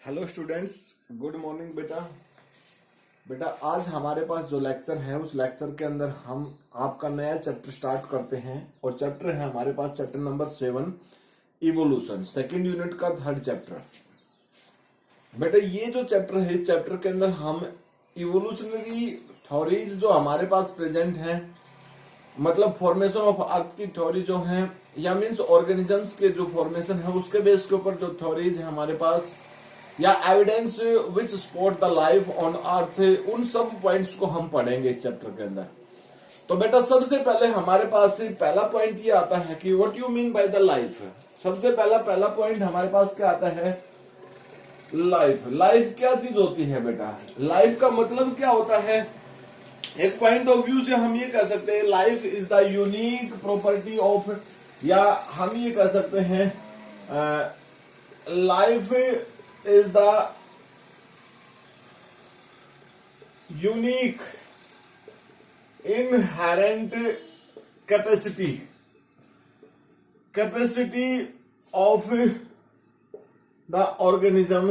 Hello students, good morning बेटा। बेटा आज हमारे पास जो लेक्चर है उस लेक्चर के अंदर हम आपका नया चैप्टर स्टार्ट करते हैं और चैप्टर है हमारे पास chapter number 7 evolution, second unit का थर्ड चैप्टर। बेटा ये जो चैप्टर है, इस चैप्टर के अंदर हम इवोल्यूशनरी थ्योरीज जो हमारे पास प्रेजेंट है, मतलब फॉर्मेशन ऑफ अर्थ की थ्योरी जो है या मीन्स ऑर्गेनिजम्स के जो फॉर्मेशन है उसके बेस के ऊपर जो थ्योरीज है हमारे पास, या evidence which support the life on अर्थ, उन सब पॉइंट्स को हम पढ़ेंगे इस चैप्टर के अंदर। तो बेटा सबसे पहले हमारे पास पहला पॉइंट ये आता है कि what you mean by the life. सबसे पहला पॉइंट हमारे पास क्या आता है? लाइफ। लाइफ क्या चीज होती है बेटा? लाइफ का मतलब क्या होता है? एक पॉइंट ऑफ व्यू से हम ये कह सकते हैं life is the unique property of, या हम ये कह सकते हैं life is the unique inherent capacity of the organism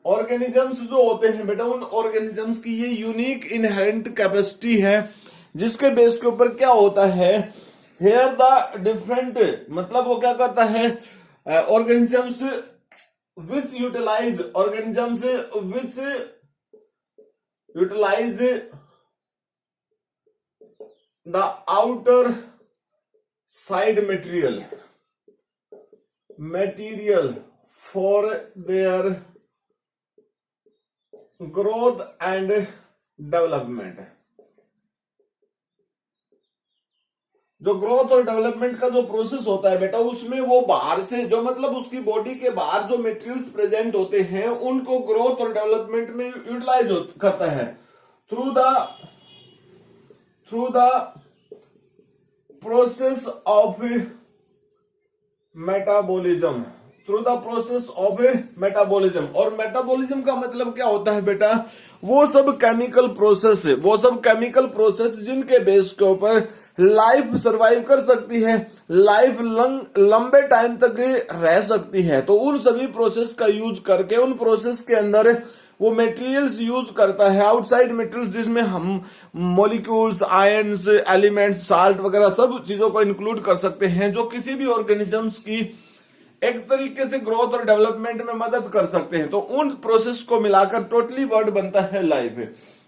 organisms जो होते हैं बेटा, उन ऑर्गेनिजम्स की ये यूनिक इनहेरेंट कैपेसिटी है जिसके बेस के ऊपर क्या होता है, हेयर द डिफरेंट, मतलब वो क्या करता है, organisms which utilize the outer side material for their growth and development। जो ग्रोथ और डेवलपमेंट का जो प्रोसेस होता है बेटा, उसमें वो बाहर से जो, मतलब उसकी बॉडी के बाहर जो मटेरियल्स प्रेजेंट होते हैं उनको ग्रोथ और डेवलपमेंट में यूटिलाइज करता है through the process of metabolism. और मेटाबॉलिज्म का मतलब क्या होता है बेटा? वो सब केमिकल प्रोसेस जिनके बेस के ऊपर लाइफ सरवाइव कर सकती है, लाइफ लंबे टाइम तक रह सकती है। तो उन सभी प्रोसेस का यूज करके उन प्रोसेस के अंदर वो मटेरियल्स यूज करता है, आउटसाइड मटेरियल्स, जिसमें हम मॉलिक्यूल्स, आयंस, एलिमेंट्स, साल्ट वगैरह सब चीजों को इंक्लूड कर सकते हैं जो किसी भी ऑर्गेनिजम्स की एक तरीके से ग्रोथ और डेवलपमेंट में मदद कर सकते हैं। तो उन प्रोसेस को मिलाकर टोटली वर्ड बनता है लाइफ।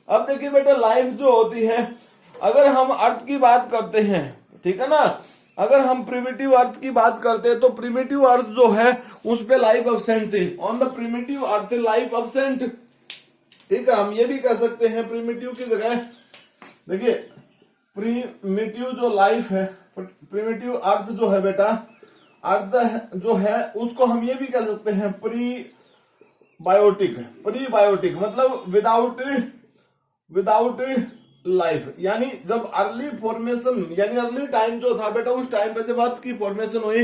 अब देखिए बेटा, लाइफ जो होती है, अगर हम अर्थ की बात करते हैं, ठीक है ना, अगर हम प्रिमिटिव अर्थ की बात करते हैं तो प्रिमिटिव अर्थ जो है उस पे लाइफ एब्सेंट थी। On the primitive earth life absent, ठीक है। हम ये भी कह सकते हैं प्रिमिटिव की जगह, देखिए प्रिमिटिव जो लाइफ है, प्रिमिटिव अर्थ जो है बेटा, अर्थ जो है उसको हम ये भी कह सकते हैं प्रीबायोटिक, मतलब विदाउट लाइफ। यानी जब अर्ली फॉर्मेशन, यानी अर्ली टाइम जो था बेटा, उस टाइम पे जब अर्थ की फॉर्मेशन हुई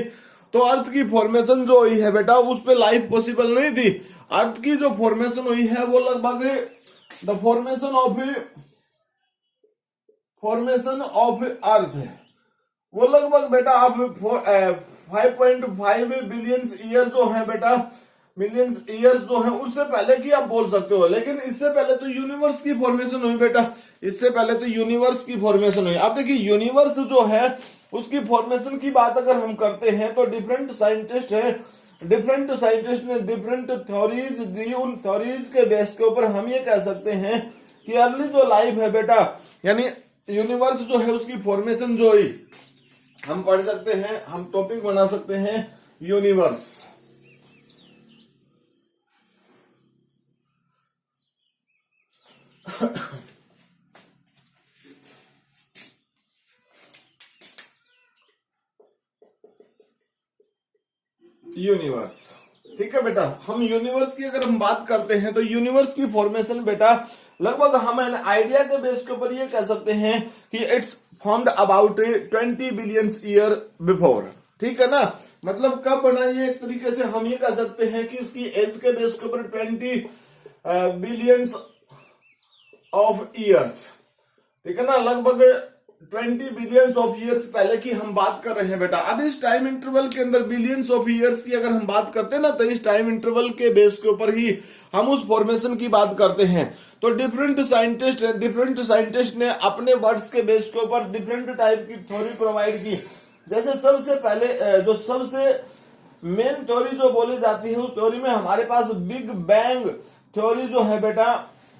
तो अर्थ की फॉर्मेशन जो हुई है बेटा उस पे लाइफ पॉसिबल नहीं थी। अर्थ की जो फॉर्मेशन हुई है वो लगभग द फॉर्मेशन ऑफ अर्थ, वो लगभग बेटा आप 5.5 बिलियंस ईयर जो है बेटा, मिलियंस ईयर्स जो है, उससे पहले की आप बोल सकते हो। लेकिन इससे पहले तो यूनिवर्स की फॉर्मेशन हुई बेटा, इससे पहले तो यूनिवर्स की फॉर्मेशन हुई। आप देखिए यूनिवर्स जो है उसकी फॉर्मेशन की बात अगर हम करते हैं तो डिफरेंट साइंटिस्ट ने डिफरेंट थ्योरीज दी। उन थ्योरीज के बेस के ऊपर हम ये कह सकते हैं कि अर्ली जो लाइफ है बेटा, यानी यूनिवर्स जो है उसकी फॉर्मेशन जो हुई, हम पढ़ सकते हैं, हम टॉपिक बना सकते हैं यूनिवर्स। यूनिवर्स, ठीक है बेटा। हम यूनिवर्स की अगर हम बात करते हैं तो यूनिवर्स की फॉर्मेशन बेटा लगभग हम एन आइडिया के बेस के ऊपर ये कह सकते हैं कि it's formed about 20 billion year before, ठीक है ना। मतलब कब बना ये, एक तरीके से हम ये कह सकते हैं कि इसकी एज के बेस के ऊपर 20 बिलियंस ऑफ ईयर्स, ठीक है ना, लगभग 20 बिलियंस ऑफ ईयर्स पहले की हम बात कर रहे हैं बेटा। अब इस टाइम इंटरवल के अंदर बिलियंस ऑफ ईयर्स की अगर हम बात करते हैं ना, तो इस टाइम इंटरवल के बेस के ऊपर ही हम उस फॉर्मेशन की बात करते हैं। तो डिफरेंट साइंटिस्ट ने अपने वर्ड्स के बेस के ऊपर डिफरेंट टाइप की थ्योरी प्रोवाइड की। जैसे सबसे पहले जो सबसे मेन थ्योरी जो बोली जाती है, उस थ्योरी में हमारे पास बिग बैंग थ्योरी जो है बेटा,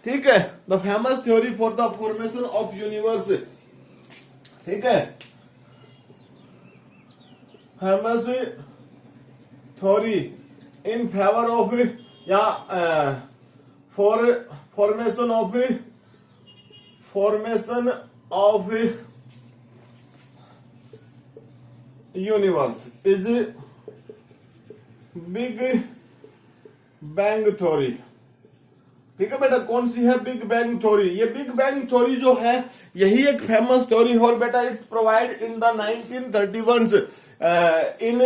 ठीक है, the famous theory for the formation of universe, ठीक है, famous theory in favour of या formation of universe is big bang theory. ठीक है बेटा, कौन सी है? Big bang theory. ये बिग बैंग थ्योरी जो है यही एक फेमस थ्योरी और बेटा it's provide in the 1931 in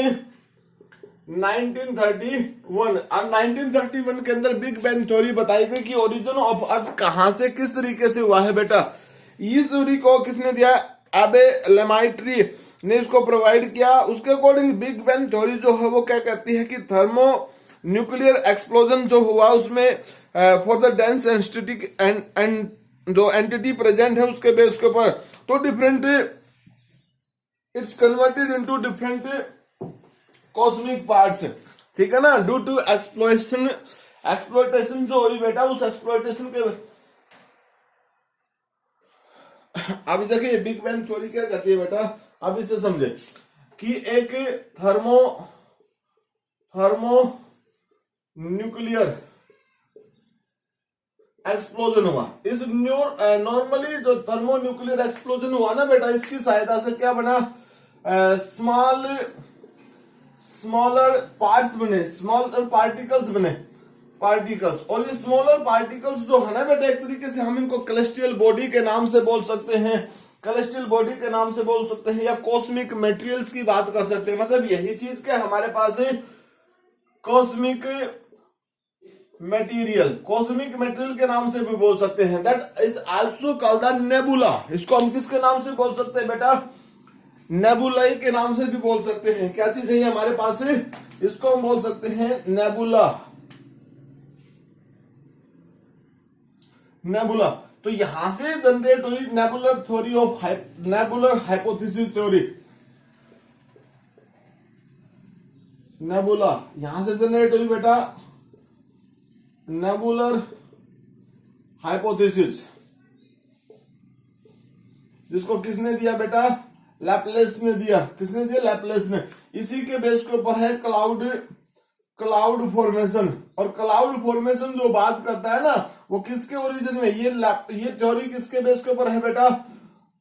1931 और 1931 के अंदर बिग बैंग थ्योरी बताई गई कि ओरिजिन ऑफ अर्थ कहां से किस तरीके से हुआ है बेटा। इस थ्योरी को किसने दिया? एबे लेमाइट्री ने इसको प्रोवाइड किया। उसके अकॉर्डिंग बिग बैंग थ्योरी जो है वो क्या कहती है कि थर्मो न्यूक्लियर एक्सप्लोजन जो हुआ उसमें फॉर द डेंस एंड जो एंटिटी प्रेजेंट है उसके बेस के ऊपर तो different it's converted into different cosmic parts, ठीक है ना, ड्यू टू एक्सप्लोइटेशन जो हुई बेटा, उस एक्सप्लोइटेशन के अभी देखिए बिग बैंग थ्योरी क्या कहती है बेटा। अब इसे समझे कि एक थर्मो न्यूक्लियर एक्सप्लोजन हुआ। इस नॉर्मली जो थर्मो न्यूक्लियर एक्सप्लोजन हुआ ना बेटा, इसकी सहायता से क्या बना? स्मॉलर पार्ट्स बने, स्मॉलर पार्टिकल्स बने, पार्टिकल्स। और ये स्मॉलर पार्टिकल्स जो है ना बेटा, एक तरीके से हम इनको कैलेस्टियल बॉडी के नाम से बोल सकते हैं, कैलेस्टियल बॉडी के नाम से बोल सकते हैं, या कॉस्मिक मटेरियल्स की बात कर सकते हैं। मतलब यही चीज क्या हमारे पास है? कॉस्मिक मटेरियल के नाम से भी बोल सकते हैं। That is also called the nebula. इसको हम किसके नाम से बोल सकते हैं बेटा? नेबुलाई के नाम से भी बोल सकते हैं। क्या चीज है ये हमारे पास है? इसको हम बोल सकते हैं नेबुला। तो यहां से जनरेट हुई nebular theory of nebular hypothesis theory. Nebula यहां से जनरेट हुई बेटा नेबुलर हाइपोथेसिस, जिसको किसने दिया बेटा? लैपलेस ने दिया। किसने दिया? लैपलेस ने। इसी के बेस के ऊपर है क्लाउड फॉर्मेशन। और क्लाउड फॉर्मेशन जो बात करता है ना, वो किसके ओरिजिन में? ये थ्योरी किसके बेस के ऊपर है बेटा?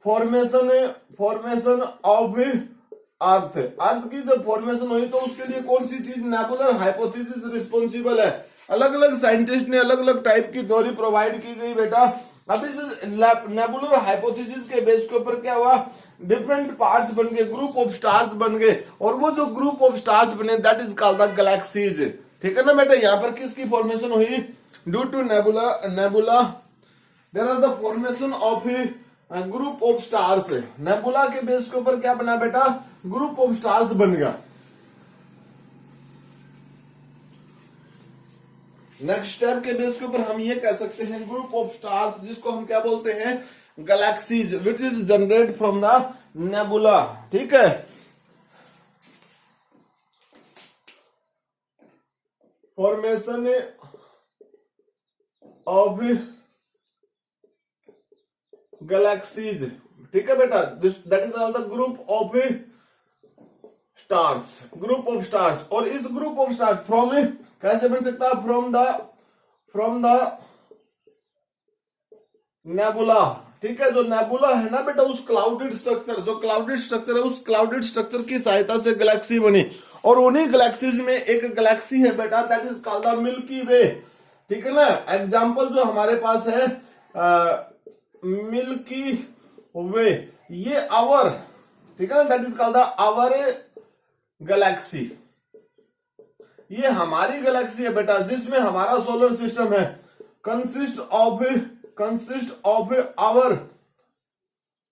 फॉर्मेशन ऑफ अर्थ की जब फॉर्मेशन हुई तो उसके लिए कौन सी चीज? नेबुलर हाइपोथेसिस रिस्पॉन्सिबल है। अलग अलग साइंटिस्ट ने अलग अलग टाइप की थ्योरी प्रोवाइड की गई बेटा। अब इस नेबुलर हाइपोथेसिस के बेस के ऊपर क्या हुआ? डिफरेंट पार्ट्स बन गए, ग्रुप ऑफ स्टार्स बन गए, और वो जो ग्रुप ऑफ स्टार्स बने that is called the galaxies. ठीक है ना बेटा। यहाँ पर किसकी फॉर्मेशन हुई? Due to nebula there are the formation of group of stars. Nebula के बेस के ऊपर क्या बना बेटा? ग्रुप ऑफ स्टार्स बन गया। नेक्स्ट स्टेप के बेस के ऊपर हम ये कह सकते हैं ग्रुप ऑफ स्टार्स, जिसको हम क्या बोलते हैं? Galaxies, which is generate from the nebula. ठीक है। फॉर्मेशन ऑफ गैलेक्सीज, ठीक है बेटा, that is all the group of stars, group of stars. और इस ग्रुप ऑफ स्टार फ्रॉम कैसे बन सकता है? From the nebula. ठीक है। जो नेबुला है ना बेटा, उस क्लाउडेड स्ट्रक्चर, जो क्लाउडेड स्ट्रक्चर है, उस क्लाउडेड स्ट्रक्चर की सहायता से गैलेक्सी बनी। और उन्हीं गैलेक्सीज में एक गैलेक्सी है बेटा, that is called the Milky Way. ठीक है ना। एग्जाम्पल जो हमारे पास है मिल्की वे, ये आवर, ठीक है ना, that is called the our galaxy. ये हमारी गैलेक्सी है बेटा, जिसमें हमारा सोलर सिस्टम है, consist of our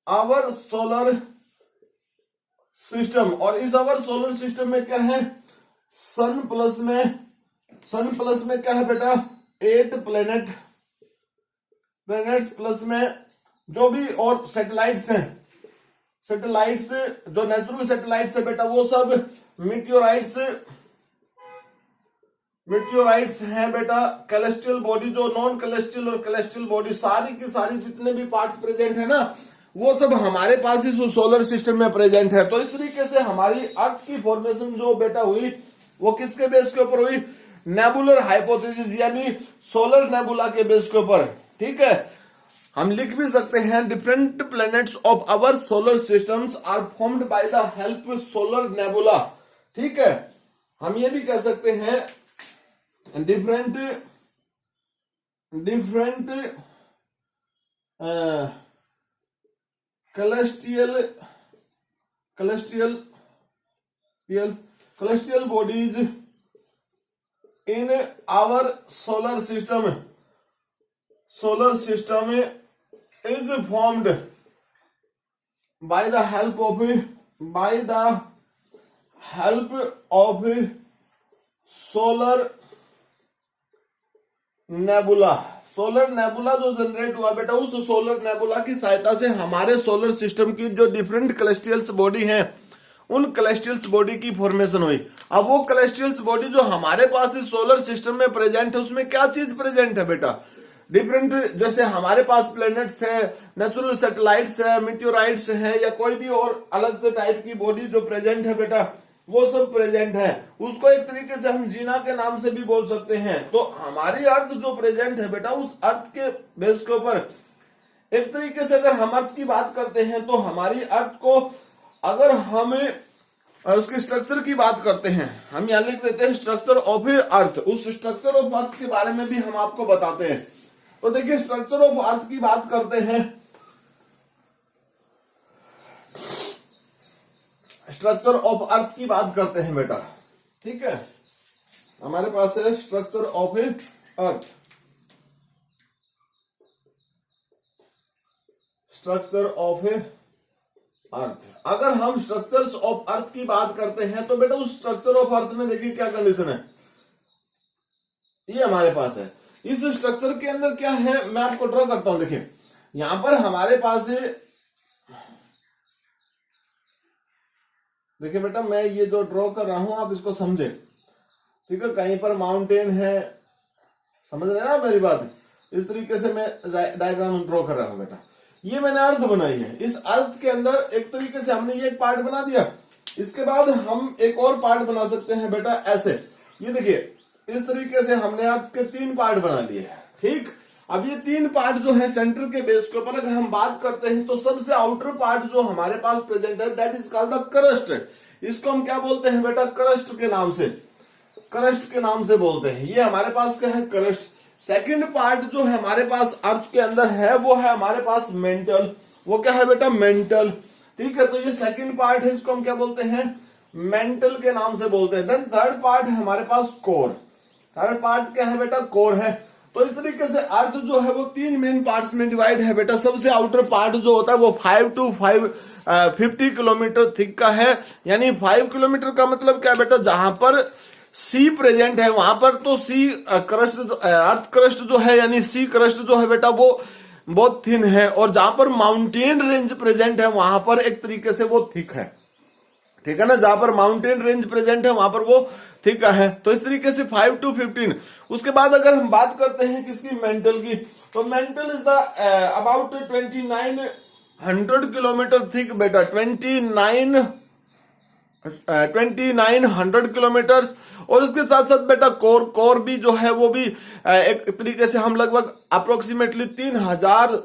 our solar system. और इस आवर सोलर सिस्टम में क्या है, सन प्लस में क्या है बेटा, 8 प्लेनेट्स प्लस में जो भी और सैटेलाइट्स हैं, सैटेलाइट्स जो नेचुरल सैटेलाइट्स है बेटा वो सब मीटियोराइट्स हैं बेटा। कैलेस्ट्रियल बॉडी जो नॉन कैलेस्ट्रियल और कैलेस्ट्रियल बॉडी सारी की सारी जितने भी पार्ट्स प्रेजेंट है ना वो सब हमारे पास इस सोलर सिस्टम में प्रेजेंट है। तो इस तरीके से हमारी अर्थ की फॉर्मेशन जो बेटा हुई वो किसके बेस के ऊपर हुई, नेबुलर हाइपोथेसिस यानी सोलर नेबुला के बेस के ऊपर। ठीक है, हम लिख भी सकते हैं different planets of our solar systems are formed by the help solar nebula. ठीक है, हम ये भी कह सकते हैं different celestial bodies in our solar system is formed by the help of solar nebula. Solar nebula जो जनरेट हुआ बेटा उस सोलर नेबुला की सहायता से हमारे सोलर सिस्टम की जो डिफरेंट कैलेस्ट्रियल्स बॉडी हैं उन कैलेस्ट्रियल्स बॉडी की फॉर्मेशन हुई। अब वो कैलेस्ट्रियल्स बॉडी जो हमारे पास इस सोलर सिस्टम में प्रेजेंट है उसमें क्या चीज प्रेजेंट है बेटा, डिफरेंट, जैसे हमारे पास प्लैनेट्स है, नेचुरल सैटेलाइट्स है, मीटियोराइट्स है या कोई भी और अलग से टाइप की बॉडी जो प्रेजेंट है बेटा वो सब प्रेजेंट है। उसको एक तरीके से हम जीना के नाम से भी बोल सकते हैं। तो हमारी अर्थ जो प्रेजेंट है बेटा उस अर्थ के बेस के ऊपर एक तरीके से अगर हम अर्थ की बात करते हैं तो हमारी अर्थ को अगर हम उसके स्ट्रक्चर की बात करते हैं, हम यहां लिख देते हैं स्ट्रक्चर ऑफ अर्थ। उस स्ट्रक्चर ऑफ अर्थ के बारे में भी हम आपको बताते हैं। तो देखिए स्ट्रक्चर ऑफ अर्थ की बात करते हैं, स्ट्रक्चर ऑफ अर्थ की बात करते हैं बेटा। ठीक है, हमारे पास है structure of earth, structure of earth. अगर हम स्ट्रक्चर्स ऑफ अर्थ की बात करते हैं तो बेटा उस स्ट्रक्चर ऑफ अर्थ में देखिए क्या कंडीशन है, ये हमारे पास है। इस स्ट्रक्चर के अंदर क्या है मैं आपको ड्रॉ करता हूं। देखिए यहां पर हमारे पास देखिए बेटा मैं ये जो ड्रॉ कर रहा हूं आप इसको समझे। ठीक है, कहीं पर माउंटेन है, समझ रहे हैं ना मेरी बात। इस तरीके से मैं डायग्राम ड्रॉ कर रहा हूं बेटा। ये मैंने अर्थ बनाई है, इस अर्थ के अंदर एक तरीके से हमने ये एक पार्ट बना दिया। इसके बाद हम एक और पार्ट बना सकते हैं बेटा ऐसे। ये देखिए इस तरीके से हमने अर्थ के 3 पार्ट बना लिए। ठीक, अब ये 3 पार्ट जो है सेंटर के बेस के ऊपर अगर हम बात करते हैं तो सबसे आउटर पार्ट जो हमारे पास प्रेजेंट है that is called the crust. इसको हम क्या बोलते हैं बेटा, क्रस्ट के नाम से बोलते हैं। ये हमारे पास क्या है, क्रस्ट। सेकंड पार्ट जो है हमारे पास अर्थ के अंदर है वो है हमारे पास मेंटल। वो क्या है बेटा, मेंटल। ठीक है, तो ये सेकंड पार्ट है, इसको हम क्या बोलते हैं, मेंटल के नाम से बोलते हैं। देन थर्ड पार्ट है हमारे पास कोर। थर्ड पार्ट क्या है बेटा, कोर है। तो इस तरीके से अर्थ जो है वो 3 मेन पार्ट्स में डिवाइड है बेटा। सबसे आउटर पार्ट जो होता है वो 5 to 50 किलोमीटर थिक का है। यानी 5 किलोमीटर का मतलब क्या बेटा, जहां पर सी प्रेजेंट है वहां पर तो सी क्रस्ट जो अर्थ क्रस्ट जो है यानी सी क्रस्ट जो है बेटा वो बहुत थिन है, और जहां पर माउंटेन रेंज प्रेजेंट है वहां पर एक तरीके से वो थिक है। ठीक है ना, जहां पर माउंटेन रेंज प्रेजेंट है वहां पर वो थिक है। तो इस तरीके से 5 to 15। उसके बाद अगर हम बात करते हैं किसकी, मेंटल की, तो mental is the about 2900 kilometre thick बेटा। 2900 किलोमीटर। और इसके साथ साथ बेटा कोर भी जो है वो भी एक तरीके से हम लगभग अप्रोक्सीमेटली 3000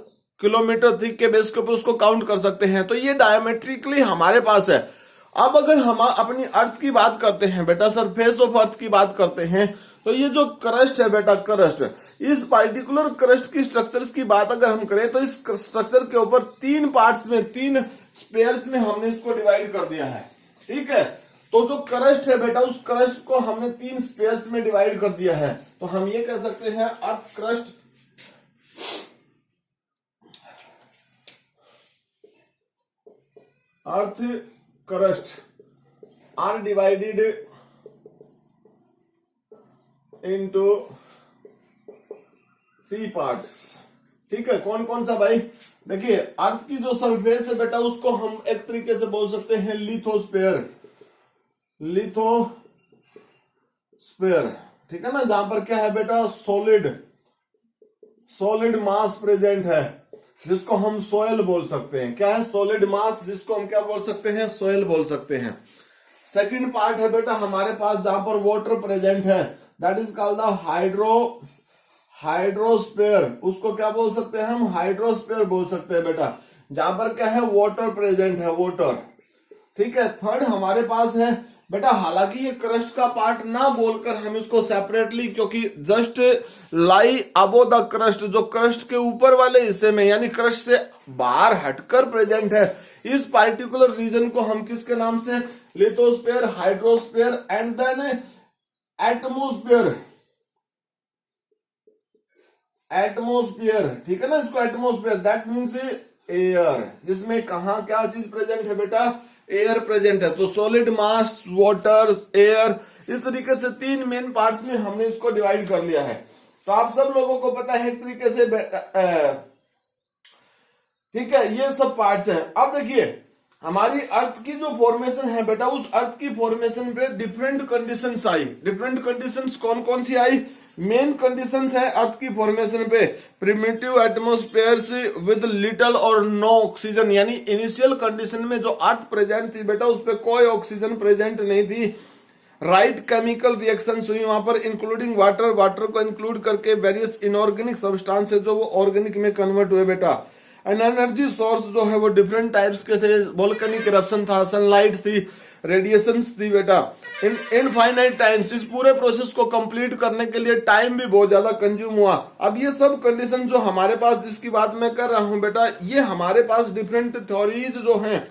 किलोमीटर थिक के बेस के ऊपर उसको काउंट कर सकते हैं। तो ये डायमेट्रिकली हमारे पास है। अब अगर हम अपनी अर्थ की बात करते हैं बेटा, सरफेस ऑफ अर्थ की बात करते हैं, तो ये जो क्रस्ट है बेटा, क्रस्ट, इस पार्टिकुलर क्रस्ट की स्ट्रक्चर्स की बात अगर हम करें तो इस स्ट्रक्चर के ऊपर 3 पार्ट्स में 3 स्पेयर्स में हमने इसको डिवाइड कर दिया है। ठीक है, तो जो क्रस्ट है बेटा उस क्रस्ट को हमने 3 स्पेयर्स में डिवाइड कर दिया है। तो हम ये कह सकते हैं earth crust earth crust are divided into 3 parts. ठीक है, कौन कौन सा भाई? देखिए, अर्थ की जो सरफेस है बेटा उसको हम एक तरीके से बोल सकते हैं लिथोस्फीयर। लिथोस्फीयर, ठीक है ना, जहां पर क्या है बेटा, सॉलिड मास प्रेजेंट है, जिसको हम सोयल बोल सकते हैं। क्या है? सॉलिड मास, जिसको हम क्या बोल सकते हैं? सोयल बोल सकते हैं। सेकंड पार्ट है बेटा हमारे पास जहां पर वाटर प्रेजेंट है, that is called the hydrosphere. उसको क्या बोल सकते हैं हम? हाइड्रोस्फीयर बोल सकते हैं बेटा, जहां पर क्या है? वाटर प्रेजेंट है, वाटर। ठीक है। थर्ड हमारे पास है बेटा, हालांकि ये क्रस्ट का पार्ट ना बोलकर हम इसको सेपरेटली, क्योंकि just lie above the crust, जो क्रस्ट के ऊपर वाले हिस्से में यानी क्रस्ट से बाहर हटकर प्रेजेंट है, इस पार्टिकुलर रीजन को हम किसके नाम से? Lithosphere, hydrosphere and then atmosphere. ठीक है ना, इसको एटमोस्फीयर, दैट मीन्स एयर, जिसमें कहा क्या चीज प्रेजेंट है बेटा? एयर प्रेजेंट है। तो सॉलिड मास, वाटर, एयर, इस तरीके से 3 मेन पार्ट्स में हमने इसको डिवाइड कर लिया है। तो आप सब लोगों को पता है एक तरीके से ठीक है, ये सब पार्ट्स हैं। अब देखिए, हमारी अर्थ की जो फॉर्मेशन है बेटा, उस अर्थ की फॉर्मेशन पे डिफरेंट कंडीशंस आई। डिफरेंट कंडीशंस कौन कौन सी आई? मेन कंडीशंस है अर्थ की फॉर्मेशन पे, प्रिमिटिव एटमॉस्फेयर्स विद लिटिल और नो ऑक्सीजन, यानी इनिशियल कंडीशन में जो अर्थ प्रेजेंट थी बेटा, उस पे कोई ऑक्सीजन प्रेजेंट नहीं थी। राइट केमिकल रिएक्शंस हुई वहां पर, इंक्लूडिंग वाटर, वाटर को इंक्लूड करके वेरियस इनऑर्गेनिक सब्सटेंसेस जो वो ऑर्गेनिक में कन्वर्ट हुए बेटा। एंड एनर्जी सोर्स जो है वो डिफरेंट टाइप्स के थे, वोल्केनिक इरप्शन था, सनलाइट थी, रेडिएशन थी बेटा, इनफाइनाइट टाइम्स। इस पूरे प्रोसेस को कंप्लीट करने के लिए टाइम भी बहुत ज्यादा कंज्यूम हुआ। अब ये सब कंडीशन जो हमारे पास, जिसकी बात मैं कर रहा हूं बेटा, ये हमारे पास डिफरेंट थ्योरीज जो हैं,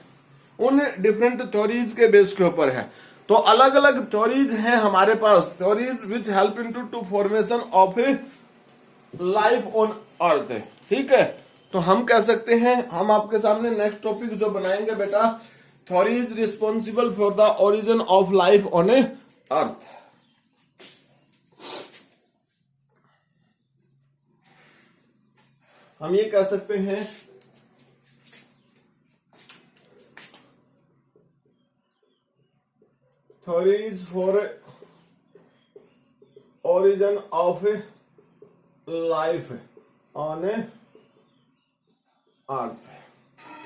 उन डिफरेंट थ्योरीज के बेस के ऊपर है। तो अलग अलग थ्योरीज हैं हमारे पास, theories which help into to formation of a life on earth. ठीक है, तो हम कह सकते हैं, हम आपके सामने नेक्स्ट टॉपिक जो बनाएंगे बेटा, theories responsible for the origin of life on a earth. हम ये कह सकते हैं theories for origin of a life on a earth.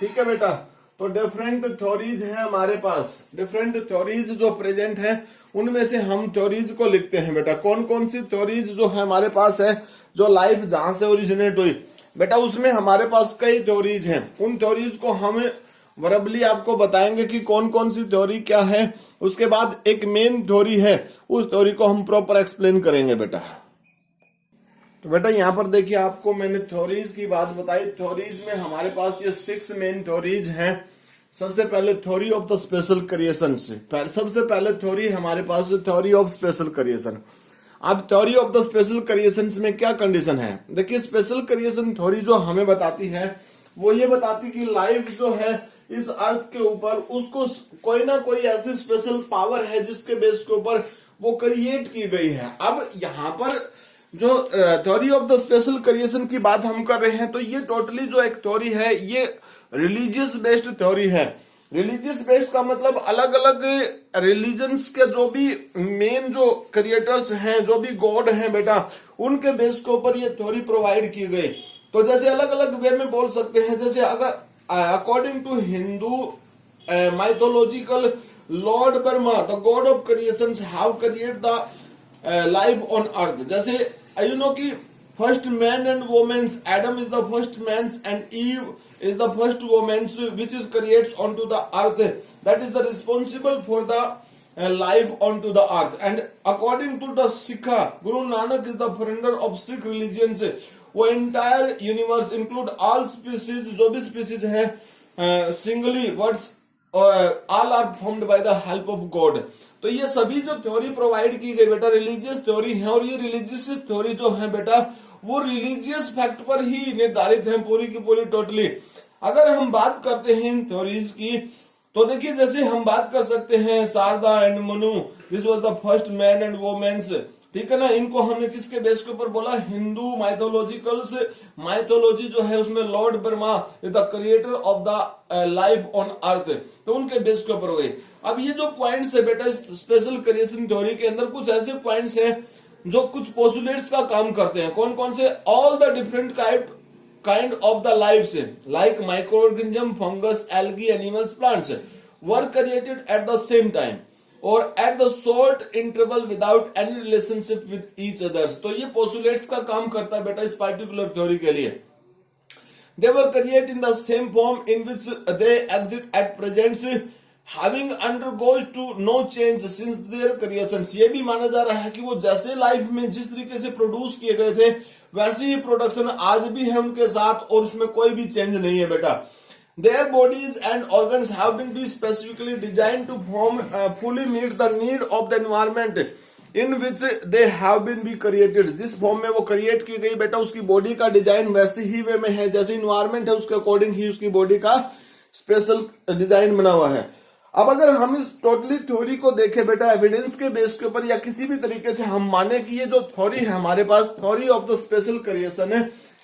ठीक है बेटा, तो डिफरेंट थ्योरीज हैं हमारे पास। डिफरेंट थ्योरीज जो प्रेजेंट है, उनमें से हम थ्योरीज को लिखते हैं बेटा। कौन कौन सी थ्योरीज जो है हमारे पास है, जो लाइफ जहां से ओरिजिनेट हुई बेटा, उसमें हमारे पास कई थ्योरीज हैं। उन थ्योरीज को हम वर्बली आपको बताएंगे कि कौन कौन सी थ्योरी क्या है। उसके बाद एक मेन थ्योरी है, उस थ्योरी को हम प्रॉपर एक्सप्लेन करेंगे बेटा। तो बेटा यहाँ पर देखिए, आपको मैंने थ्योरीज की बात बताई। थ्योरीज में हमारे पास ये 6 मेन थ्योरीज हैं। सबसे पहले theory of the special creation से, सबसे पहले थ्योरी हमारे पास थ्योरी ऑफ स्पेशल क्रिएशन। अब theory of the special creation में क्या कंडीशन है? देखिए, स्पेशल क्रिएशन थ्योरी जो हमें बताती है, वो ये बताती कि लाइफ जो है इस अर्थ के ऊपर, उसको कोई ना कोई ऐसी स्पेशल पावर है जिसके बेस के ऊपर वो क्रिएट की गई है। अब यहाँ पर जो theory of the special creation की बात हम कर रहे हैं, तो ये टोटली जो एक थ्योरी है, ये रिलीजियस बेस्ड थ्योरी है। रिलीजियस बेस्ड का मतलब अलग अलग रिलीजन्स के जो भी मेन जो क्रिएटर्स हैं, जो भी गॉड हैं बेटा, उनके बेस के ऊपर ये थ्योरी प्रोवाइड की गई। तो जैसे अलग अलग वे में बोल सकते हैं, जैसे अगर according to Hindu mythological lord Brahma, the god of creation, have created the life on earth. जैसे यू नो कि first man and womens, Adam is the first man and Eve is the first woman which is creates onto the earth, that is the responsible for the life onto the earth. And according to the Sikha, Guru Nanak is the founder of Sikh religions. वो entire universe include all species, जो भी species है singly words all are formed by the help of God. तो ये सभी जो theory provide की गई बेटा, रिलीजियस थ्योरी है। और ये रिलीजियस थ्योरी जो है बेटा, वो रिलीजियस फैक्ट पर ही निर्धारित है पूरी की पूरी टोटली। अगर हम बात करते हैं इन थ्योरीज की, तो देखिए जैसे हम बात कर सकते हैं Sharda and Manu, this was the first man and womens, ठीक है ना। इनको हमने किसके बेस के ऊपर बोला, हिंदू माइथोलॉजिकल्स, माइथोलॉजी जो है उसमें Lord Brahma the creator of the life on earth, तो उनके बेस के ऊपर हो गई। अब ये जो पॉइंट्स है बेटा स्पेशल क्रिएशन थ्योरी के अंदर, कुछ ऐसे पॉइंट्स हैं जो कुछ पोस्टुलेट्स का काम करते हैं। कौन कौन से, all the different kind of the lives like microorganism, fungus, algae, animals, plants were created at the same time or at the short interval without any relationship with each others। तो ये postulates का काम करता है बेटा इस particular theory के लिए। They were created in the same form in which they exist at present, having undergone to no change since their creation। ये भी माना जा रहा है कि वो जैसे लाइफ में जिस तरीके से प्रोड्यूस किए गए थे वैसे ही प्रोडक्शन आज भी है उनके साथ, और उसमें कोई भी चेंज नहीं है बेटा। Their bodies and organs have been specifically designed to fully meet the need of the environment in which they have been created। जिस फॉर्म में वो क्रिएट की गई बेटा उसकी बॉडी का डिजाइन वैसे ही वे में है, जैसे इन्वायरमेंट है उसके अकॉर्डिंग ही उसकी बॉडी का स्पेशल डिजाइन बना हुआ है। अब अगर हम इस टोटली थ्योरी को देखें बेटा एविडेंस के बेस के ऊपर, या किसी भी तरीके से हम माने कि ये जो थ्योरी है हमारे पास, theory of the special creation है,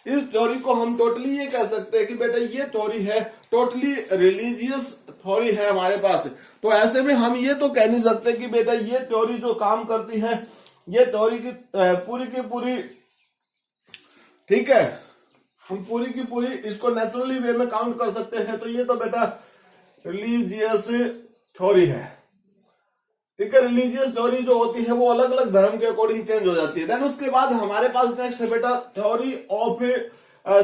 इस थ्योरी को हम टोटली ये कह सकते हैं कि बेटा ये थ्योरी है टोटली रिलीजियस थ्योरी है हमारे पास। तो ऐसे में हम ये तो कह नहीं सकते कि बेटा ये थ्योरी जो काम करती है ये थ्योरी की पूरी ठीक है, हम पूरी की पूरी इसको नेचुरली वे में काउंट कर सकते हैं। तो ये तो बेटा रिलीजियस थ्योरी है, ठीक है। रिलीजियस थ्योरी जो होती है वो अलग अलग धर्म के अकॉर्डिंग चेंज हो जाती है। देन उसके बाद हमारे पास नेक्स्ट है बेटा theory of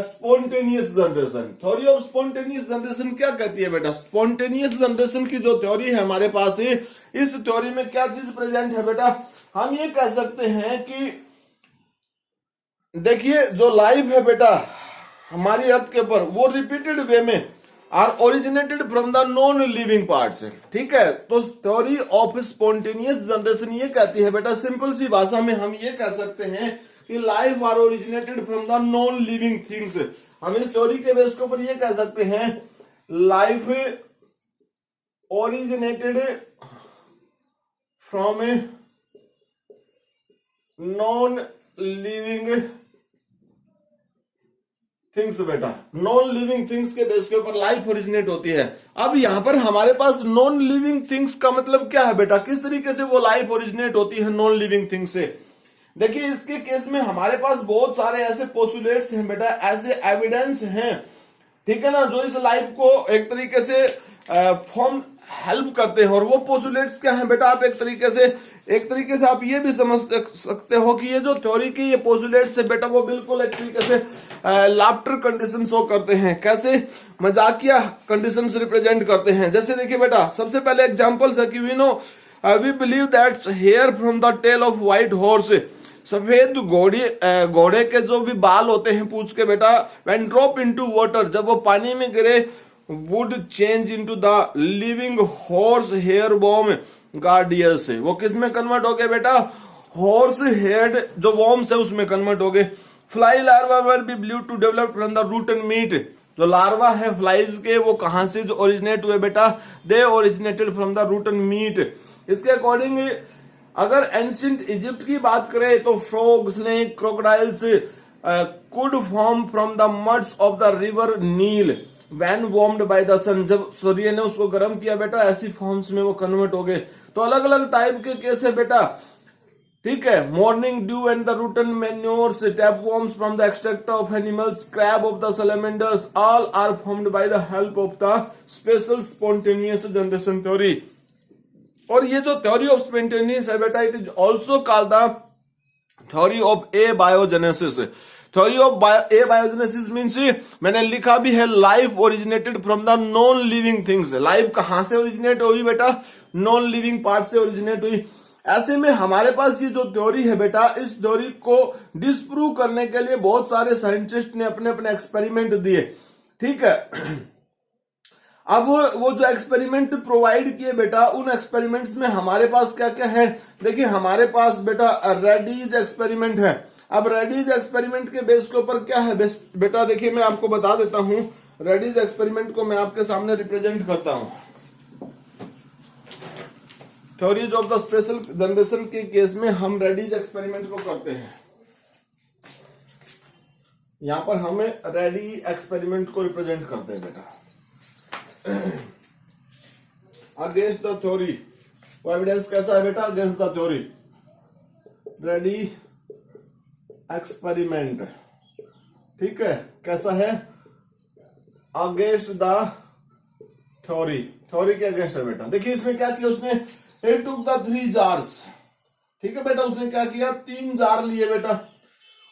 spontaneous generation. Theory of spontaneous generation क्या कहती है बेटा, स्पॉन्टेनियस जनरेशन की जो थ्योरी है हमारे पास है, इस थ्योरी में क्या चीज प्रेजेंट है बेटा, हम ये कह सकते हैं कि देखिए जो लाइफ है बेटा हमारी अर्थ के ऊपर वो रिपीटेड वे में are originated from the non living parts, ठीक है। तो थ्योरी ऑफ स्पॉन्टेनियस जनरेशन ये कहती है बेटा, सिंपल सी भाषा में हम ये कह सकते हैं कि life are originated from the non living things. हम इस थ्योरी के बेस के ऊपर ये कह सकते हैं life originated from a non living things बेटा, नॉन लिविंग थिंग्स के बेस के ऊपर लाइफ ओरिजिनेट होती है। अब यहां पर हमारे पास नॉन लिविंग थिंग्स का मतलब क्या है बेटा, किस तरीके से वो लाइफ ओरिजिनेट होती है नॉन लिविंग थिंग्स से। देखिए इसके केस में हमारे पास बहुत सारे ऐसे पोस्टुलेट्स हैं बेटा, ऐसे एविडेंस हैं, ठीक है ना, जो इस लाइफ को एक तरीके से फॉर्म हेल्प करते हैं। और वो पोस्टुलेट्स क्या हैं बेटा, आप एक तरीके से आप ये भी समझ सकते हो कि ये जो थ्योरी की ये पोस्टुलेट्स है बेटा वो बिल्कुल एक तरीके से लाफ्टर कंडीशन शो करते हैं। कैसे, मजाकिया कंडीशन रिप्रेजेंट करते हैं। जैसे देखिए बेटा सबसे पहले एग्जांपल्स है कि we believe that's here from the tale of white horse, सफेद घोड़े के जो भी बाल होते हैं पूंछ के बेटा, व्हेन ड्रॉप इनटू वाटर, जब वो पानी में गिरे, wood change into the living horse hair worm Gordius, वो किस में कन्वर्ट हो गए बेटा, हॉर्स हेड जो वॉर्म्स है उसमें कन्वर्ट हो गए। Fly larva were be believed to develop from the root and meat, जो लार्वा है फ्लाइज के वो कहां से जो ओरिजिनेट हुए बेटा, they originated from the root and meat. इसके अकॉर्डिंग अगर एंशिएंट इजिप्ट की बात करें तो frog, snake, crocodiles could form from the muds of the river Nile when warmed by the sun, जब सूर्य ने उसको गर्म किया बेटा ऐसी फॉर्म्स में वो कन्वर्ट हो गए। तो अलग अलग टाइप के केस है बेटा, ठीक है। Morning dew and the rotten manures, tapeworms from the extract of animals, crab of the salamanders, all are formed by the help of the special spontaneous generation theory. और ये जो थ्योरी ऑफ स्पॉन्टेनियस है बेटा, it is also called the theory of abiogenesis. Theory of abiogenesis means, मैंने लिखा भी है, life originated from the non living things. Life कहां से ओरिजिनेट हुई बेटा, नॉन लिविंग पार्ट से ओरिजिनेट हुई। ऐसे में हमारे पास ये जो थ्योरी है बेटा, इस थ्योरी को डिस्प्रूव करने के लिए बहुत सारे साइंटिस्ट ने अपने अपने एक्सपेरिमेंट दिए, ठीक है। अब वो जो एक्सपेरिमेंट प्रोवाइड किए बेटा, उन एक्सपेरिमेंट्स में हमारे पास क्या क्या है, देखिए हमारे पास बेटा रेडीज एक्सपेरिमेंट है। अब रेडीज एक्सपेरिमेंट के बेस के ऊपर क्या है बेटा, देखिए मैं आपको बता देता हूं, रेडीज एक्सपेरिमेंट को मैं आपके सामने रिप्रेजेंट करता हूं। Theories of the special generation के केस में हम रेडीज एक्सपेरिमेंट को करते हैं। यहां पर हमें रेडी एक्सपेरिमेंट को रिप्रेजेंट करते हैं बेटा। अगेंस्ट द थ्योरी, वो एविडेंस कैसा है बेटा? Against the theory ready experiment, ठीक है, कैसा है? अगेंस्ट द थ्योरी, थ्योरी के अगेंस्ट है बेटा। देखिए इसमें क्या किया उसने, he took the 3 jars, ठीक है बेटा, उसने क्या किया, 3 जार लिए बेटा,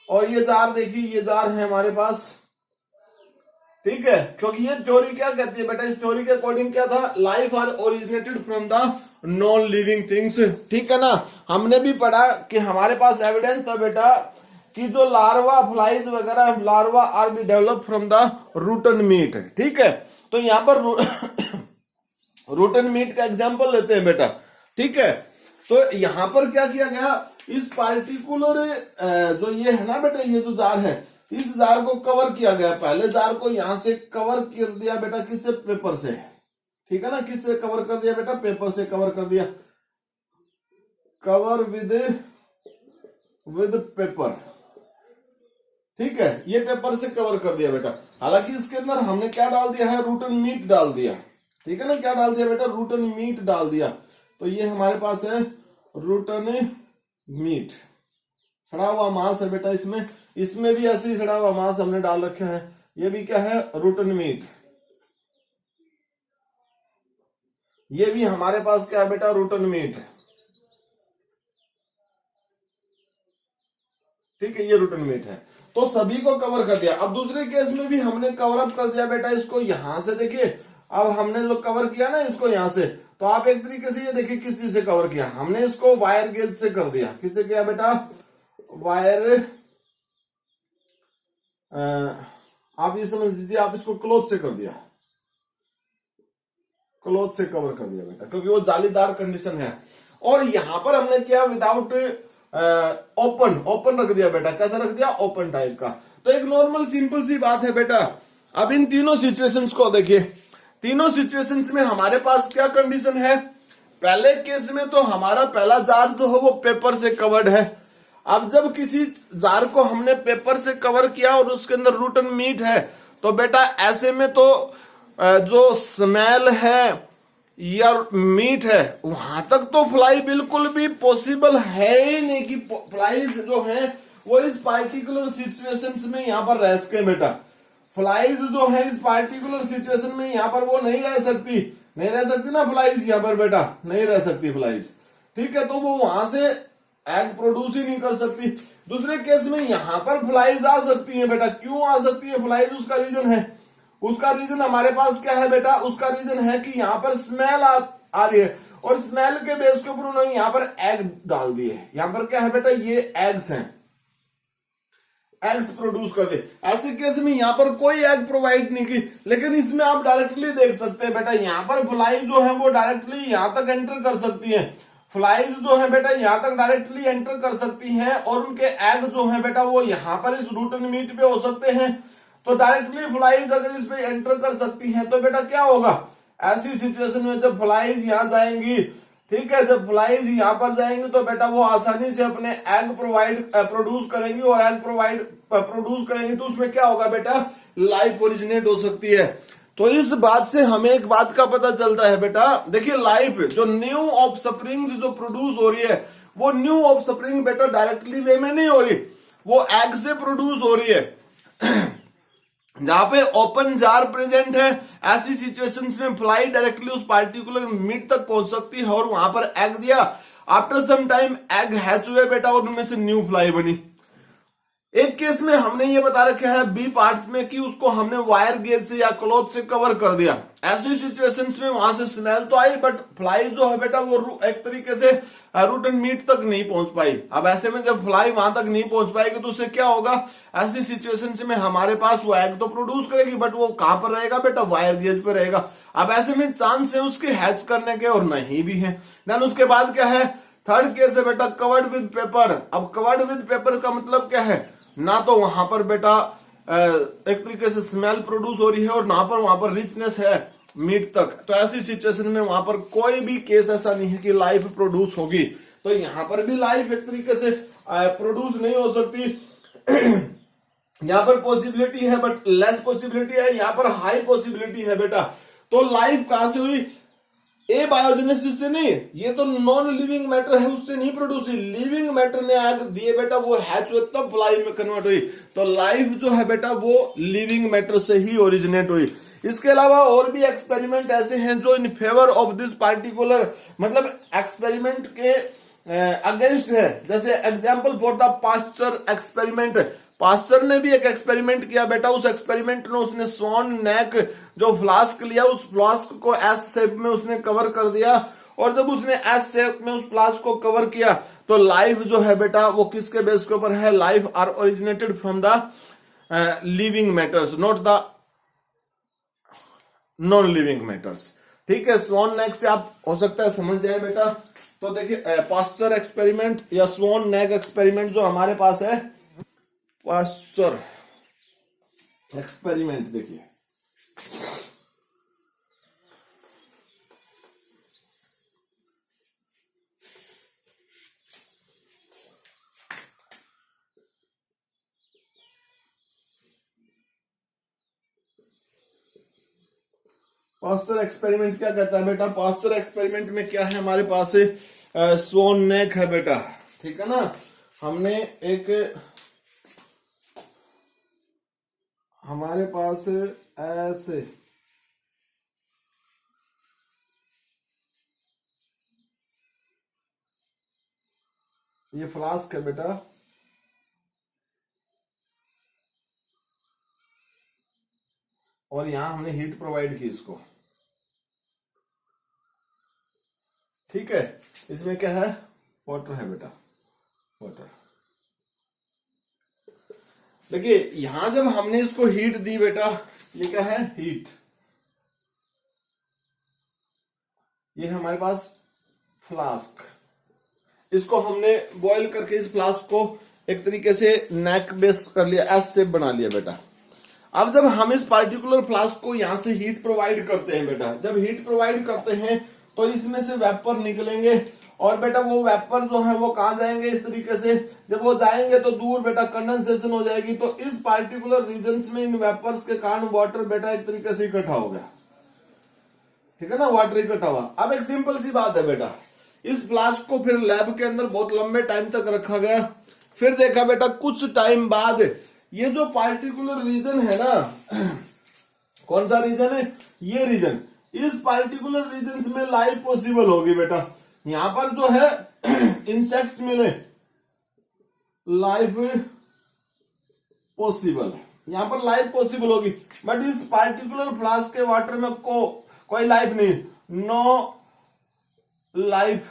और ये जार देखिए, ये जार है हमारे पास, ठीक है, क्योंकि ये थ्योरी क्या कहती है बेटा, इस थ्योरी के अकॉर्डिंग क्या था, life are originated from the non living things, ठीक है ना। हमने भी पढ़ा कि हमारे पास एविडेंस था बेटा कि जो लार्वा, फ्लाइज वगैरह larva are be develop from the rotten meat, ठीक है। तो यहां पर रूटन मीट का एग्जांपल लेते हैं बेटा, ठीक है। तो यहां पर क्या किया गया, इस पार्टिकुलर जो ये है ना बेटा, ये जो जार है, इस जार को कवर किया गया। पहले जार को यहां से कवर कर दिया बेटा, किससे? पेपर से, ठीक है ना। किससे कवर कर दिया बेटा? पेपर से कवर कर दिया, कवर विद पेपर, ठीक है, ये पेपर से कवर कर दिया बेटा। हालांकि इसके अंदर हमने क्या डाल दिया है, रूटन मीट डाल दिया, ठीक है ना। क्या डाल दिया बेटा? रूटन मीट डाल दिया। तो ये हमारे पास है रूटन मीट, सड़ा हुआ मांस है बेटा। इसमें भी ऐसे ही सड़ा हुआ मांस हमने डाल रखा है। ये भी क्या है? Rotten meat. ये भी हमारे पास क्या है बेटा? रूटन मीट, ठीक है, ये रूटन मीट है। तो सभी को कवर कर दिया। अब दूसरे केस में भी हमने कवर अप कर दिया बेटा इसको, यहां से देखिए, अब हमने जो कवर किया ना इसको यहां से, तो आप एक तरीके से ये देखिए किस चीज से कवर किया, हमने इसको वायर गेज से कर दिया। किससे किया बेटा? वायर, आप ये समझ लीजिए, आप इसको क्लॉथ से कर दिया, क्लॉथ से कवर कर दिया बेटा, क्योंकि वो जालीदार कंडीशन है। और यहां पर हमने किया विदाउट ओपन रख दिया बेटा। कैसा रख दिया? ओपन टाइप का। तो एक नॉर्मल सिंपल सी बात है बेटा। अब इन तीनों सिचुएशंस को देखिए, तीनों सिचुएशंस में हमारे पास क्या कंडीशन है? पहले केस में तो हमारा पहला जार जो है वो पेपर से कवर्ड है। अब जब किसी जार को हमने पेपर से कवर किया और उसके अंदर रूटन मीट है, तो बेटा ऐसे में तो जो स्मेल है या मीट है, वहां तक तो फ्लाई बिल्कुल भी पॉसिबल है ही नहीं कि फ्लाइज जो है वो इस पार्टिकुलर सिचुएशंस में यहां पर रह सके बेटा। फ्लाइज जो है इस पार्टिकुलर सिचुएशन में यहां पर वो नहीं रह सकती, नहीं रह सकती ना फ्लाइज यहां पर बेटा, नहीं रह सकती फ्लाइज, ठीक है। तो वो वहां से एग प्रोड्यूस ही नहीं कर सकती। दूसरे केस में यहां पर फ्लाइज आ सकती है बेटा। क्यों आ सकती है फ्लाइज? उसका रीजन है, उसका रीजन हमारे पास क्या है बेटा? उसका रीजन है कि यहां पर स्मेल आ रही है, और स्मेल के बेस के ऊपर उन्होंने यहां पर एग डाल दिए। यहां पर क्या है बेटा? ये एग्स हैं, एग्स प्रोड्यूस कर दे। ऐसे केस में यहां पर कोई एग प्रोवाइड नहीं की, लेकिन इसमें आप डायरेक्टली देख सकते हैं बेटा, यहां पर फ्लाई जो है वो डायरेक्टली यहां तक एंटर कर सकती है। फ्लाइज जो है बेटा यहां तक डायरेक्टली एंटर कर सकती हैं, और उनके एग जो है बेटा वो यहां पर इस रूटन मीट पे हो सकते हैं। तो डायरेक्टली फ्लाइज अगर इस पे एंटर कर सकती हैं, तो बेटा क्या होगा? ऐसी सिचुएशन में जब फ्लाइज यहां जाएंगी, ठीक है, जब फ्लाइज यहां पर जाएंगी तो बेटा वो आसानी से अपने एग प्रोड्यूस करेंगी, और एग प्रोड्यूस करेंगी तो उसमें क्या होगा बेटा? लाइफ ओरिजिनेट हो सकती है। तो इस बात से हमें एक बात का पता चलता है बेटा, देखिए लाइफ जो न्यू ऑफ स्प्रिंग जो प्रोड्यूस हो रही है, वो न्यू ऑफ स्प्रिंग बेटा डायरेक्टली वे में नहीं हो रही, वो एग से प्रोड्यूस हो रही है। जहां पे ओपन जार प्रेजेंट है, ऐसी सिचुएशंस में फ्लाई डायरेक्टली उस पार्टिकुलर मीट तक पहुंच सकती है, और वहां पर एग दिया, after some time egg hatch हुए बेटा, और उनमें से न्यू फ्लाई बनी। एक केस में हमने ये बता रखा है बी पार्ट्स में कि उसको हमने वायर गेज से या क्लॉथ से कवर कर दिया। ऐसी सिचुएशंस में वहां से स्मेल तो आई, बट फ्लाई जो है बेटा वो एक तरीके से रूटन मीट तक नहीं पहुंच पाई। अब ऐसे में जब फ्लाई वहां तक नहीं पहुंच पाएगी तो उससे क्या होगा? ऐसी सिचुएशन में हमारे पास वो एग तो प्रोड्यूस करेगी, बट वो कहां पर रहेगा बेटा? वायर गेज पे रहेगा। अब ऐसे में चांस है उसके हैच करने के, और नहीं भी है। देन उसके बाद क्या है? थर्ड केस है बेटा कवर्ड विद पेपर। अब कवर्ड विद पेपर का मतलब क्या है? ना तो वहां पर बेटा एक तरीके से स्मेल प्रोड्यूस हो रही है, और ना पर वहां पर रिचनेस है। मीट तक। तो ऐसी सिचुएशन में वहां पर कोई भी केस ऐसा नहीं है कि लाइफ प्रोड्यूस होगी। तो यहां पर भी लाइफ एक तरीके से प्रोड्यूस नहीं हो सकती। यहां पर पॉसिबिलिटी है बट लेस पॉसिबिलिटी है, यहां पर हाई पॉसिबिलिटी है बेटा। तो लाइफ कहां से हुई? ए बायोजेनेसिस से नहीं, ये तो नॉन लिविंग मैटर है, उससे नहीं प्रोड्यूस हुई। लिविंग मैटर ने आग दिए बेटा, वो हैच हुए तब लाइफ में कन्वर्ट हुई। तो लाइफ जो है बेटा वो लिविंग मैटर से ही ओरिजिनेट हुई। इसके अलावा और भी एक्सपेरिमेंट ऐसे हैं जो in favour of this particular, मतलब एक्सपेरिमेंट के अगेंस्ट है। जैसे example for the Pasteur experiment, Pasteur ने भी एक एक्सपेरिमेंट किया बेटा। उस एक्सपेरिमेंट में उसने स्वॉन नेक जो फ्लास्क लिया, उस फ्लास्क को एस शेप में उसने कवर कर दिया, और जब उसने एस शेप में उस फ्लास्क को कवर किया तो लाइफ जो है बेटा वो किसके बेस के ऊपर है? Life are originated from the living matters, not the non living matters. ठीक है, स्वॉन नेक से आप हो सकता है समझ जाए बेटा। तो देखिए पास्चर एक्सपेरिमेंट या स्वॉन नेक एक्सपेरिमेंट जो हमारे पास है, पास्चर एक्सपेरिमेंट देखिए, पास्चर एक्सपेरिमेंट क्या कहता है बेटा? पास्चर एक्सपेरिमेंट में क्या है हमारे पास? स्वॉन नेक है बेटा, ठीक है ना। हमने एक, हमारे पास ऐसे ये फ्लास्क है बेटा, और यहां हमने हीट प्रोवाइड की इसको, ठीक है। इसमें क्या है? वाटर है बेटा, वाटर। देखिए यहां जब हमने इसको हीट दी बेटा, ये क्या है? हीट। ये हमारे पास फ्लास्क, इसको हमने बॉईल करके इस फ्लास्क को एक तरीके से नेक बेस कर लिया, एस शेप बना लिया बेटा। अब जब हम इस पार्टिकुलर फ्लास्क को यहां से हीट प्रोवाइड करते हैं बेटा, जब हीट प्रोवाइड करते हैं तो इसमें से वेपर निकलेंगे, और बेटा वो वेपर जो है वो कहां जाएंगे? इस तरीके से जब वो जाएंगे तो दूर बेटा कंडेंसेशन हो जाएगी। तो इस पार्टिकुलर रीजन में इन वेपर्स के कारण वाटर बेटा एक तरीके से इकट्ठा हो गया, ठीक है ना, वाटर इकट्ठा हुआ। अब एक सिंपल सी बात है बेटा, इस फ्लास्क को फिर लैब के अंदर बहुत लंबे टाइम तक रखा गया। फिर देखा बेटा कुछ टाइम बाद ये जो पार्टिकुलर रीजन है ना, कौन सा रीजन है? ये रीजन, इस पार्टिकुलर रीजन में लाइफ पॉसिबल होगी बेटा। यहां पर जो है इंसेक्ट्स मिले, लाइफ पॉसिबल, यहां पर लाइफ पॉसिबल होगी। बट इस पार्टिकुलर फ्लास्क के वाटर में कोई लाइफ नहीं, नो लाइफ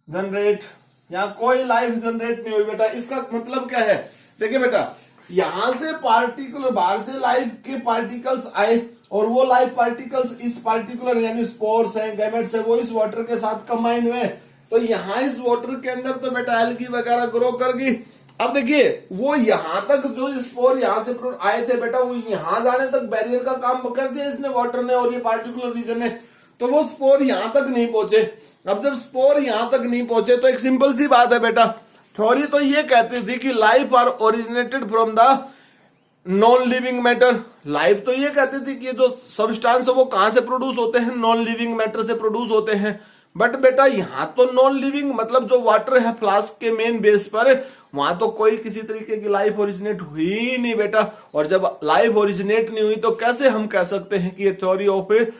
जनरेट, यहां कोई लाइफ जनरेट नहीं हुई बेटा। इसका मतलब क्या है? देखिए बेटा, यहां से पार्टिकुलर बाहर से लाइफ के पार्टिकल्स आए, और वो लाइफ पार्टिकल्स इस पार्टिकुलर यानी स्पोर्स हैं, गैमेट्स हैं, वो इस वाटर के साथ कंबाइन हुए। तो यहां इस वाटर के अंदर तो बेटा एल्गी वगैरह ग्रो करगी। अब देखिए वो यहां तक जो स्पोर यहां से आए थे बेटा, वो यहां जाने तक बैरियर का काम कर दिया इसने, वाटर ने और ये पार्टिकुलर रीजन ने, तो वो स्पोर यहां तक नहीं पहुंचे। अब जब स्पोर यहां तक नहीं पहुंचे तो एक सिंपल सी बात है बेटा, थ्योरी तो ये कहती थी कि life are originated from the non living matter. Life तो ये कहती थी कि ये जो सब्सटेंस है वो कहां से प्रोड्यूस होते हैं? नॉन लिविंग मैटर से प्रोड्यूस होते हैं। बट बेटा यहां तो नॉन लिविंग मतलब जो वाटर है फ्लास्क के मेन बेस पर, वहां तो कोई किसी तरीके की लाइफ ओरिजिनेट हुई ही नहीं बेटा। और जब लाइफ ओरिजिनेट नहीं हुई तो कैसे हम कह सकते हैं कि ये theory of A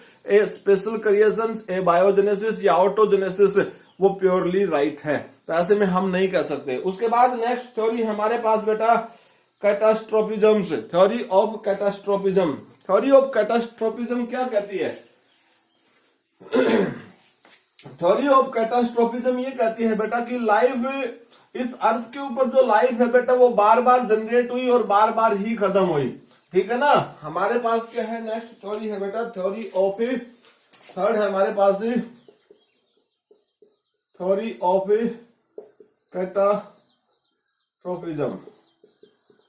special creations, A biogenesis या ऑटोजेनेसिस वो प्योरली राइट है? तो ऐसे में हम नहीं कह सकते। उसके बाद नेक्स्ट थ्योरी हमारे पास बेटा कैटास्ट्रोफिज्म, theory of catastrophism. Theory of कैटास्ट्रोफिज्म क्या कहती है? थ्योरी ऑफ कैटास्ट्रोफिज्म ये कहती है बेटा कि लाइफ, इस अर्थ के ऊपर जो लाइफ है बेटा वो बार बार जनरेट हुई और बार बार ही खत्म हुई, ठीक है ना। हमारे पास क्या है? नेक्स्ट थ्योरी है बेटा थ्योरी ऑफ, थर्ड है हमारे पास थ्योरी ऑफ कैटास्ट्रोफिज्म।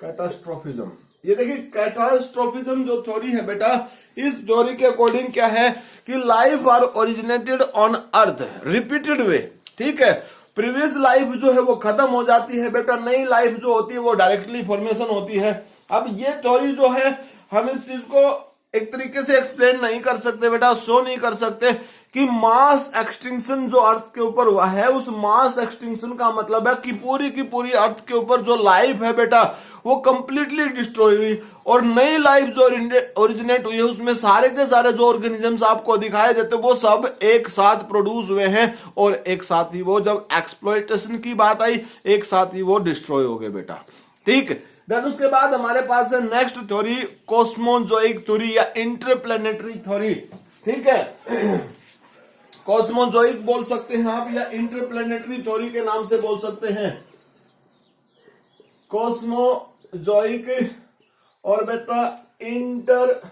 कैटास्ट्रोफिज्म ये देखिए कैटास्ट्रोफिज्म जो थ्योरी है बेटा, इस थ्योरी के अकॉर्डिंग क्या है कि life are originated on earth repeated way. ठीक है, प्रीवियस लाइफ जो है वो खत्म हो जाती है बेटा, नई लाइफ जो होती है वो डायरेक्टली फॉर्मेशन होती है। अब ये थ्योरी जो है हम इस चीज को एक तरीके से एक्सप्लेन नहीं कर सकते बेटा, शो नहीं कर सकते कि मास एक्सटिंक्शन जो अर्थ के ऊपर हुआ है, उस मास एक्सटिंक्शन का मतलब है कि की पूरी अर्थ के ऊपर जो लाइफ है बेटा वो कंप्लीटली डिस्ट्रॉय हुई और नई लाइफ जो ओरिजिनेट हुई है उसमें सारे के सारे जो ऑर्गेनिजम्स आपको दिखाई देते वो सब एक साथ प्रोड्यूस हुए हैं और एक साथ ही वो जब एक्सप्लॉयटेशन की बात आई एक साथ ही वो डिस्ट्रॉय हो गए बेटा। ठीक, देन उसके बाद हमारे पास है नेक्स्ट थ्योरी कॉस्मोजोइक थ्योरी या इंटरप्लेनेटरी थ्योरी। ठीक है, कॉस्मोजोइक बोल सकते हैं आप या इंटरप्लेनेटरी थ्योरी के नाम से बोल सकते हैं। कॉस्मोजोइक और बेटा इंटरप्लेनेटरी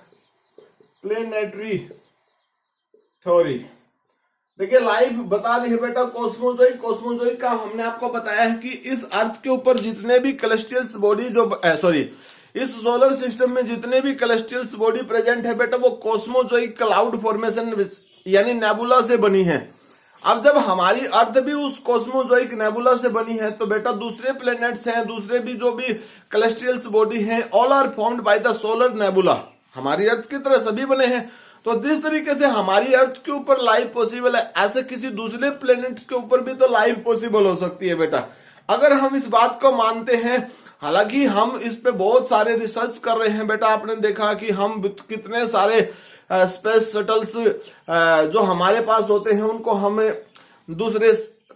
थ्योरी। देखिए लाइफ बता रही है बेटा कॉस्मोजोइक का हमने आपको बताया है कि इस अर्थ के ऊपर जितने भी कैलेस्टियल्स बॉडी इस सोलर सिस्टम में जितने भी कैलेस्टियल्स बॉडी प्रेजेंट है बेटा वो कॉस्मोजोइक क्लाउड फॉर्मेशन यानी नेबुला से बनी है। अब जब हमारी अर्थ भी उस कॉस्मोजोइक नेबुला से बनी है तो बेटा दूसरे प्लैनेट्स हैं, दूसरे भी जो भी कैलेस्टियल्स बॉडी हैं, all are formed by the solar nebula. हमारी अर्थ की तरह सभी बने हैं। तो जिस तरीके से हमारी अर्थ के ऊपर लाइफ पॉसिबल है ऐसे किसी दूसरे प्लैनेट्स के ऊपर भी तो लाइफ पॉसिबल हो सकती है बेटा, अगर हम इस बात को मानते हैं। हालांकि हम इस पे बहुत सारे रिसर्च कर रहे हैं बेटा, आपने देखा कि हम कितने सारे स्पेस शटल्स जो हमारे पास होते हैं उनको हम दूसरे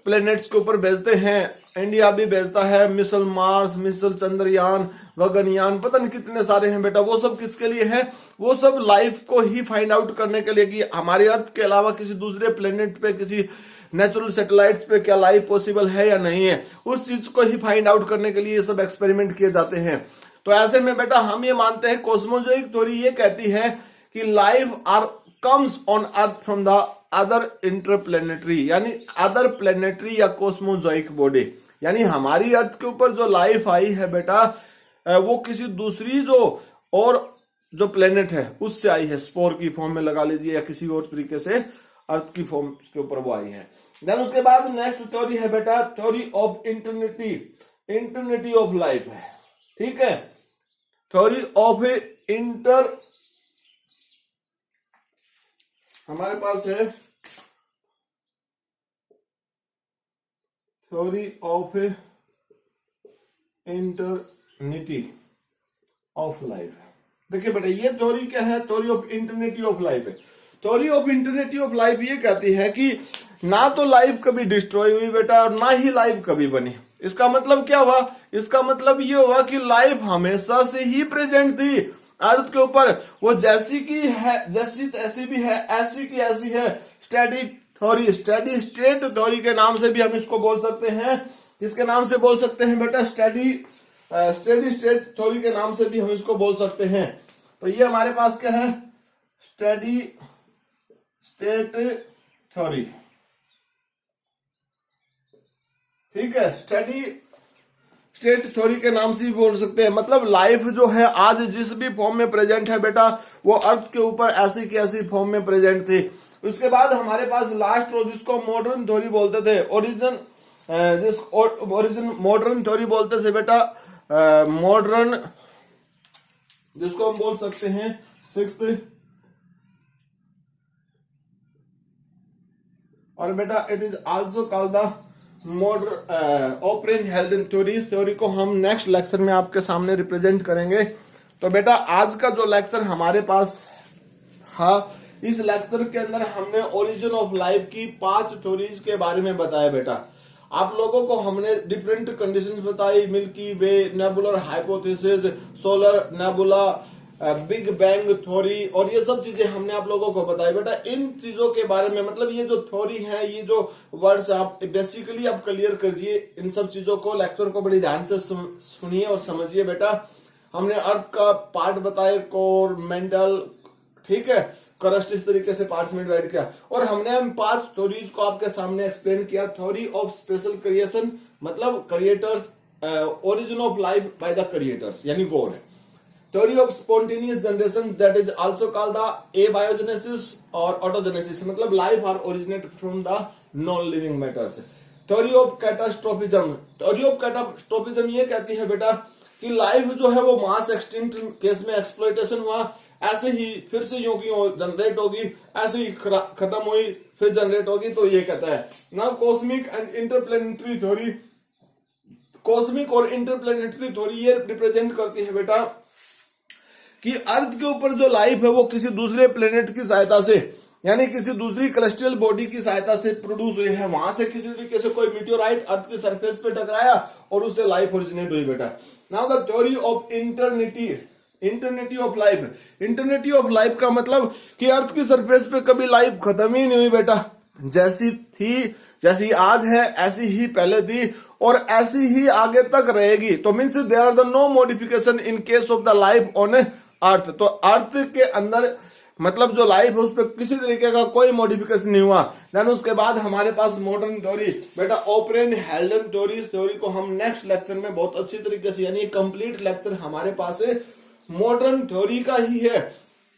प्लैनेट्स के ऊपर भेजते हैं। इंडिया भी भेजता है मिसल मार्स, मिसल चंद्रयान, गगनयान, पता नहीं कितने सारे हैं बेटा। वो सब किसके लिए है? वो सब लाइफ को ही फाइंड आउट करने के लिए कि हमारी अर्थ के अलावा किसी दूसरे प्लैनेट पे, किसी नेचुरल सैटेलाइट्स पे क्या लाइफ पॉसिबल है या नहीं है, उस चीज को ही फाइंड आउट करने के लिए ये सब एक्सपेरिमेंट किए जाते हैं। तो ऐसे में बेटा हम ये मानते हैं, कॉस्मोजोइक थ्योरी ये कहती है कि life are comes on earth from the other interplanetary यानी अदर प्लेनेटरी या कॉस्मोजोइक बॉडी। यानी हमारी अर्थ के ऊपर जो लाइफ आई है बेटा वो किसी दूसरी जो और जो प्लेनेट है उससे आई है, स्पोर की फॉर्म में लगा लीजिए या किसी और तरीके से अर्थ की फॉर्म के ऊपर वो आई है। देन उसके बाद नेक्स्ट थ्योरी है बेटा थ्योरी ऑफ इंटरनिटी ऑफ लाइफ है। ठीक है, थ्योरी ऑफ हमारे पास है थ्योरी ऑफ इंटरनिटी ऑफ लाइफ। देखिए बेटा ये थ्योरी क्या है? थ्योरी ऑफ इंटरनिटी ऑफ लाइफ है। थ्योरी ऑफ इंटरनिटी ऑफ लाइफ ये कहती है कि ना तो लाइफ कभी डिस्ट्रॉय हुई बेटा और ना ही लाइफ कभी बनी। इसका मतलब क्या हुआ? इसका मतलब ये हुआ कि लाइफ हमेशा से ही प्रेजेंट थी अर्थ के ऊपर। वो जैसी की है जैसी तैसी भी है, ऐसी की ऐसी है। Steady theory, steady state theory के नाम से भी हम इसको बोल सकते हैं। किसके नाम से बोल सकते हैं बेटा? स्टेडी स्टेट थ्योरी के नाम से भी हम इसको बोल सकते हैं। तो ये हमारे पास क्या है? Steady state theory. ठीक है, स्टेडी स्टेट थ्योरी के नाम से भी बोल सकते हैं। मतलब लाइफ जो है आज जिस भी फॉर्म में प्रेजेंट है बेटा वो अर्थ के ऊपर ऐसी की ऐसी फॉर्म में प्रेजेंट थी। उसके बाद हमारे पास लास्ट रो जिसको मॉडर्न थ्योरी बोलते थे, ओरिजिन मॉडर्न थ्योरी बोलते थे बेटा। मॉडर्न जिसको हम बोल सकते हैं सिक्स्थ, और बेटा it is also called the modern Oparin Haldane theory. इस थ्योरी को हम नेक्स्ट लेक्चर में आपके सामने रिप्रेजेंट करेंगे। तो बेटा आज का जो लेक्चर हमारे पास था, इस लेक्चर के अंदर हमने ओरिजिन ऑफ लाइफ की 5 थ्योरीज के बारे में बताया बेटा। आप लोगों को हमने डिफरेंट कंडीशंस बताई, Milky Way, nebular hypothesis, solar nebula, big bang theory, और ये सब चीजें हमने आप लोगों को बताई बेटा। इन चीजों के बारे में मतलब ये जो थ्योरी है, ये जो वर्ड्स आप बेसिकली आप क्लियर करिए इन सब चीजों को। लेक्चर को बड़ी ध्यान से सुनिए और समझिए बेटा। हमने अर्थ का पार्ट बताए, कोर, मेंडल, ठीक है, करस्ट, इस तरीके से पार्ट्स में डिवाइड किया। और हमने हम 5 थ्योरीज को आपके सामने एक्सप्लेन किया। थ्योरी ऑफ स्पेशल क्रिएशन मतलब creators, origin of life by the creators यानी God. Theory of spontaneous generation that is also called the abiogenesis or autogenesis, मतलब life are originate from the non living matters. Theory of catastrophism, theory of catastrophism ये कहती है बेटा कि life जो है वो मास एक्सटिंक्ट केस में एक्सप्लॉइटेशन हुआ, ऐसे ही फिर से यूं की जनरेट होगी, ऐसे ही खत्म हुई फिर जनरेट होगी, तो ये कहता है। Now cosmic and interplanetary theory, cosmic और इंटरप्लेनेटरी थ्योरी ये रिप्रेजेंट करती है बेटा कि अर्थ के ऊपर जो लाइफ है वो किसी दूसरे प्लेनेट की सहायता से, यानी किसी दूसरी कैलेस्ट्रियल बॉडी की सहायता से प्रोड्यूस हुई है। वहां से किसी तरीके से कोई मीटियोराइट अर्थ की सरफेस पे टकराया और उससे लाइफ ओरिजिनेट हुई बेटा। Now the theory of eternity, eternity of life, eternity of life का मतलब कि अर्थ की सरफेस पे कभी लाइफ खत्म ही नहीं हुई बेटा, जैसी थी, जैसी आज है ऐसी ही पहले थी और ऐसी ही आगे तक रहेगी। तो means there are the no modification in case of the life on earth. तो अर्थ के अंदर मतलब जो लाइफ है उस पर किसी तरीके का कोई मॉडिफिकेशन नहीं हुआ। देन उसके बाद हमारे पास मॉडर्न थ्योरी बेटा, ओपरेन हेल्डन थ्योरी, इस थ्योरी को हम नेक्स्ट लेक्चर में बहुत अच्छी तरीके से, यानी कंप्लीट लेक्चर हमारे पास मॉडर्न थ्योरी का ही है,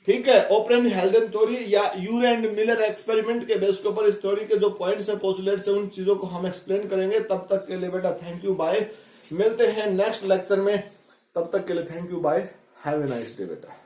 ठीक है। ओपरेन हेल्डन थ्योरी या यूर एंड मिलर एक्सपेरिमेंट के बेस के ऊपर इस थ्योरी के जो पॉइंट्स है, पोस्टुलेट्स है, उन चीजों को हम एक्सप्लेन करेंगे। तब तक के लिए बेटा थैंक यू, बाय, मिलते हैं नेक्स्ट लेक्चर में। तब तक के लिए thank you, bye, have a nice day बेटा।